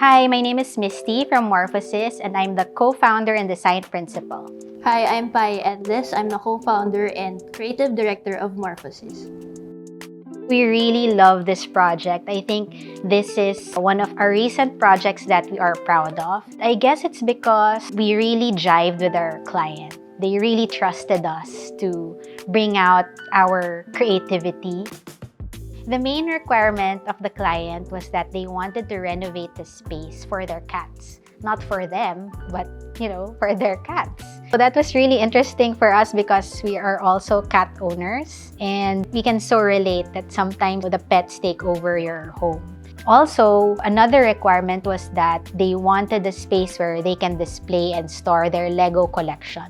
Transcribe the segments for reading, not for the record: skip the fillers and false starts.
Hi, my name is Misty from MORFOSIS, and I'm the co-founder and design principal. Hi, I'm Edles. I'm the co-founder and creative director of MORFOSIS. We really love this project. I think this is one of our recent projects that we are proud of. I guess it's because we really jived with our client. They really trusted us to bring out our creativity. The main requirement of the client was that they wanted to renovate the space for their cats. Not for them, but for their cats. So that was really interesting for us because we are also cat owners and we can so relate that sometimes the pets take over your home. Also, another requirement was that they wanted a space where they can display and store their Lego collection.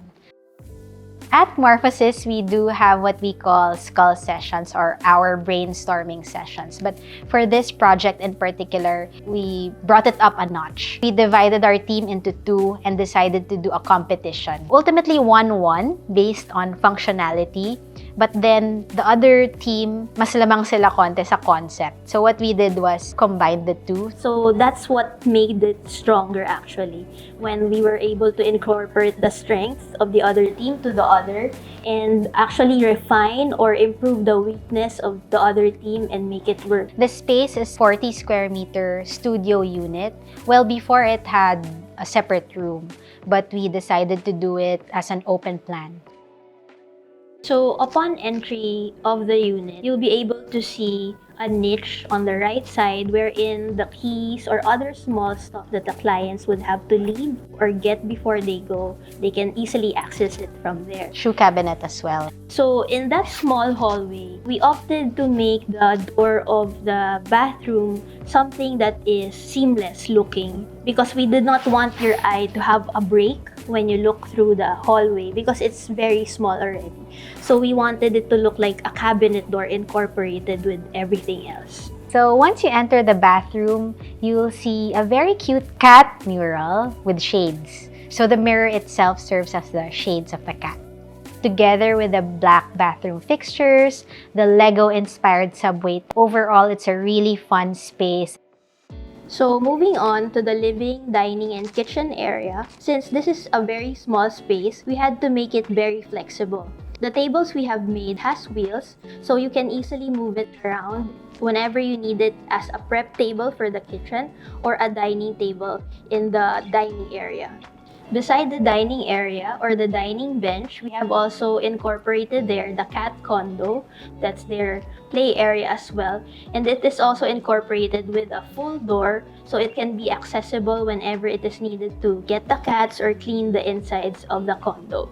At MORFOSIS, we do have what we call skull sessions or our brainstorming sessions. But for this project in particular, we brought it up a notch. We divided our team into two and decided to do a competition. Ultimately, 1-1 based on functionality. But then, the other team, mas lamang sila konti sa concept. So what we did was combine the two. So that's what made it stronger actually. When we were able to incorporate the strengths of the other team to the other and actually refine or improve the weakness of the other team and make it work. The space is 40 square meter studio unit. Well, before it had a separate room, but we decided to do it as an open plan. So upon entry of the unit, you'll be able to see a niche on the right side wherein the keys or other small stuff that the clients would have to leave or get before they go, they can easily access it from there. Shoe cabinet as well. So in that small hallway, we opted to make the door of the bathroom something that is seamless looking because we did not want your eye to have a break when you look through the hallway because it's very small already. So we wanted it to look like a cabinet door incorporated with everything else. So once you enter the bathroom, you'll see a very cute cat mural with shades. So the mirror itself serves as the shades of the cat. Together with the black bathroom fixtures, the Lego-inspired subway. Overall, it's a really fun space. So moving on to the living, dining, and kitchen area, since this is a very small space, we had to make it very flexible. The tables we have made has wheels, so you can easily move it around whenever you need it as a prep table for the kitchen or a dining table in the dining area. Beside the dining area or the dining bench, we have also incorporated there the cat condo. That's their play area as well. And it is also incorporated with a full door so it can be accessible whenever it is needed to get the cats or clean the insides of the condo.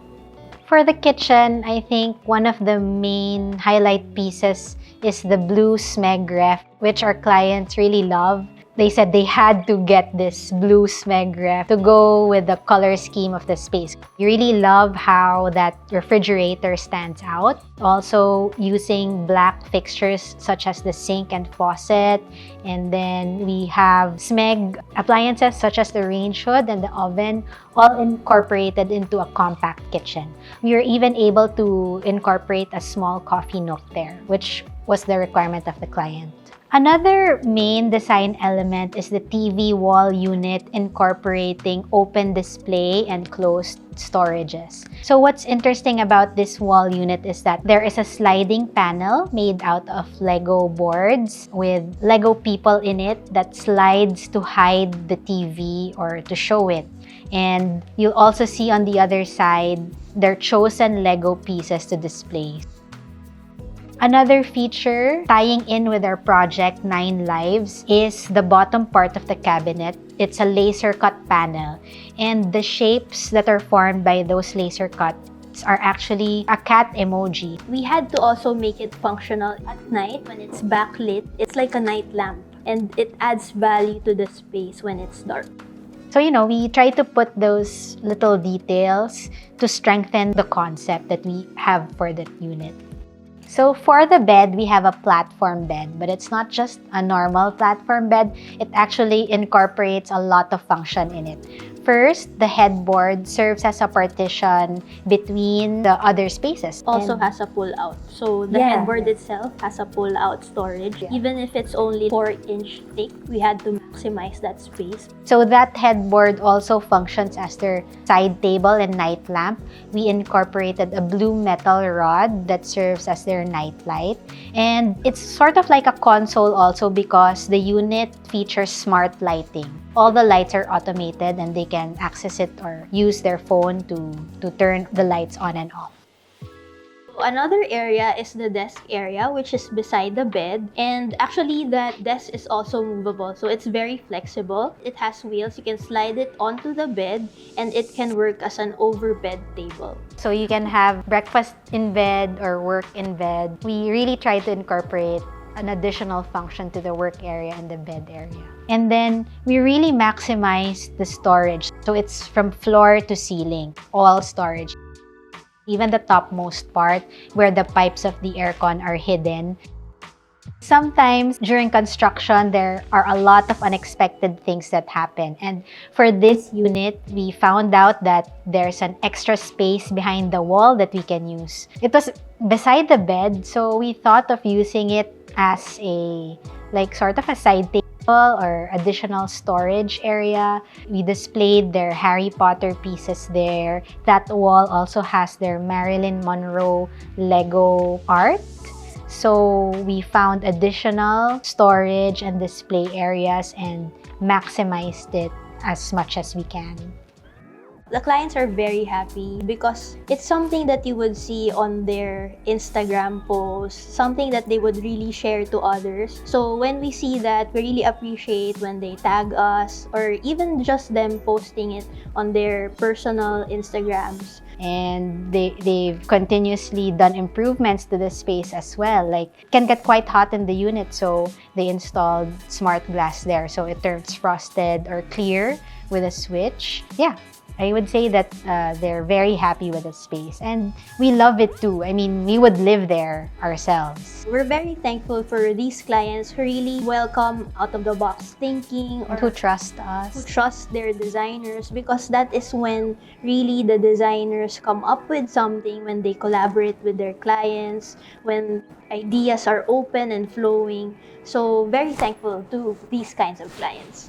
For the kitchen, I think one of the main highlight pieces is the blue Smeg ref, which our clients really love. They said they had to get this blue Smeg ref to go with the color scheme of the space. You really love how that refrigerator stands out. Also using black fixtures such as the sink and faucet. And then we have Smeg appliances such as the range hood and the oven, all incorporated into a compact kitchen. We were even able to incorporate a small coffee nook there, which was the requirement of the client. Another main design element is the TV wall unit incorporating open display and closed storages. So what's interesting about this wall unit is that there is a sliding panel made out of Lego boards with Lego people in it that slides to hide the TV or to show it. And you'll also see on the other side their chosen Lego pieces to display. Another feature tying in with our project 9 Lives is the bottom part of the cabinet. It's a laser cut panel, and the shapes that are formed by those laser cuts are actually a cat emoji. We had to also make it functional at night when it's backlit. It's like a night lamp and it adds value to the space when it's dark. So, we try to put those little details to strengthen the concept that we have for the unit. So for the bed, we have a platform bed, but it's not just a normal platform bed. It actually incorporates a lot of function in it. First, the headboard serves as a partition between the other spaces. Also And has a pull-out. So the Yeah. headboard itself has a pull-out storage. Yeah. Even if it's only 4-inch thick, we had to maximize that space. so that headboard also functions as their side table and night lamp. We incorporated a blue metal rod that serves as their night light. And it's sort of like a console also because the unit features smart lighting. All the lights are automated and they can access it or use their phone to turn the lights on and off. Another area is the desk area, which is beside the bed. And actually, that desk is also movable. So it's very flexible. It has wheels. You can slide it onto the bed and it can work as an overbed table. So you can have breakfast in bed or work in bed. We really try to incorporate an additional function to the work area and the bed area. And then we really maximize the storage. So it's from floor to ceiling, all storage. Even the topmost part where the pipes of the aircon are hidden. Sometimes during construction, there are a lot of unexpected things that happen. And for this unit, we found out that there's an extra space behind the wall that we can use. It was beside the bed, so we thought of using it as a sort of a side table or additional storage area. We displayed their Harry Potter pieces there. That wall also has their Marilyn Monroe Lego art. So we found additional storage and display areas and maximized it as much as we can. The clients are very happy because it's something that you would see on their Instagram posts, something that they would really share to others. So when we see that, we really appreciate when they tag us or even just them posting it on their personal Instagrams. And they've continuously done improvements to the space as well. Like, it can get quite hot in the unit, so they installed smart glass there. So it turns frosted or clear with a switch. Yeah. I would say that they're very happy with the space and we love it too. I mean, we would live there ourselves. We're very thankful for these clients who really welcome out-of-the-box thinking or who trust us. Who trust their designers, because that is when really the designers come up with something, when they collaborate with their clients, when ideas are open and flowing. So very thankful to these kinds of clients.